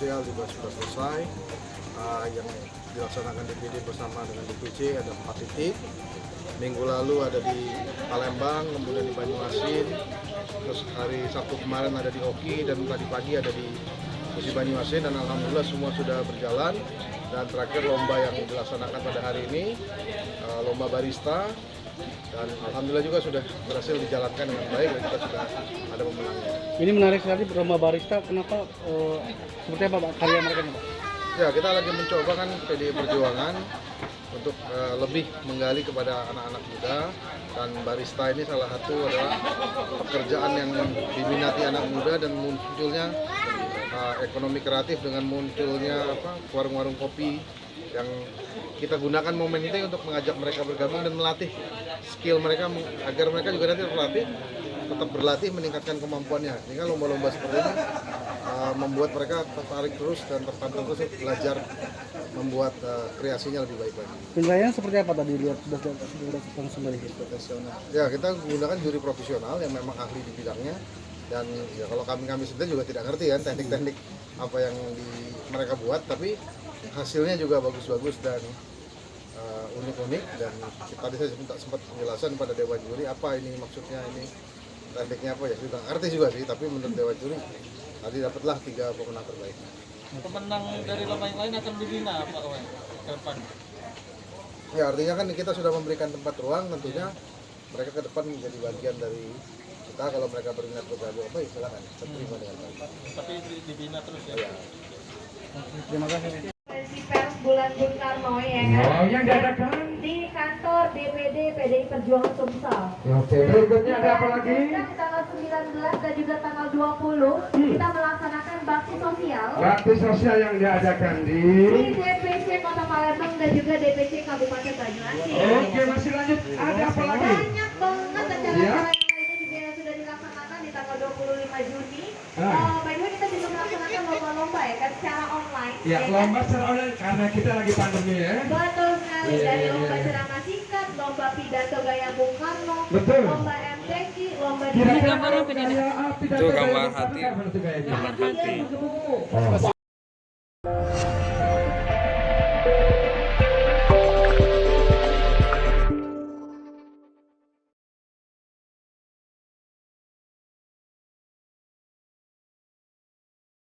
sosial juga sudah selesai. Yang dilaksanakan DPD bersama dengan DPC ada 4 titik. Minggu lalu ada di Palembang, kemudian di Banyuasin, terus hari Sabtu kemarin ada di Oki, dan tadi pagi ada di Banyuasin, dan alhamdulillah semua sudah berjalan. Dan terakhir lomba yang dilaksanakan pada hari ini, lomba barista, dan alhamdulillah juga sudah berhasil dijalankan dengan baik, dan kita sudah ada pemenangnya. Ini menarik sekali lomba barista, kenapa seperti apa Pak karya mereka nih Pak? Ya, kita lagi mencoba kan PDI Perjuangan untuk lebih menggali kepada anak-anak muda, dan barista ini salah satu adalah pekerjaan yang diminati anak muda, dan munculnya ekonomi kreatif dengan munculnya warung-warung kopi yang kita gunakan momen ini untuk mengajak mereka bergabung dan melatih skill mereka agar mereka juga nanti tetap berlatih meningkatkan kemampuannya. Sehingga lomba-lomba seperti ini membuat mereka tertarik terus dan tertantang terus belajar membuat kreasinya lebih baik lagi. Penilaian seperti apa tadi lihat sudah langsung dari profesional. Ya, kita gunakan juri profesional yang memang ahli di bidangnya, dan ya kalau kami sendiri juga tidak ngerti kan teknik-teknik apa yang mereka buat, tapi hasilnya juga bagus-bagus dan unik-unik. Dan tadi saya sempat penjelasan pada Dewan Juri apa ini maksudnya, ini tekniknya apa ya, sudah ngerti juga sih, tapi menurut Dewan Juri tadi dapatlah 3 pemenang terbaik. Pemenang dari lomba yang lain akan dibina Pak Owen ke depan? Ya, artinya kan kita sudah memberikan tempat ruang, tentunya mereka ke depan menjadi bagian dari kita. Kalau mereka berminat bergabung apa, silakan kita terima dengan baik. Tapi dibina terus ya? Ya. Terima kasih. Konferensi pers bulan Bung Karno ya kan? Oh, yang diadakan Di kantor DPD PDI Perjuangan Sumsel. oke, berikutnya ada apa lagi? Di tanggal 19 dan juga tanggal 20 kita melaksanakan bakti sosial Bakti sosial yang diadakan di di DPC Kota Palembang dan juga DPC Kabupaten Banyuasin. Oke, masih lanjut. Ada apa lagi? Banyak banget acara-acara Ya. yang lainnya juga yang sudah dilaksanakan di tanggal 25 Juni. Ah. By the way, kita juga melaksanakan lomba-lomba ya kan secara online. Ya, kan? lomba secara online karena kita lagi pandemi ya. Betul sekali, Iya, dari iya, lomba iya. ceramah singkat, lomba pidato gaya Bung Karno, Betul. lomba MTQ, lomba Kira-kira gambar apa ini? gaya pidato Itu gambar gaya hati. Bung Karno, gimana tuh gayanya? Gambar hati. Oh.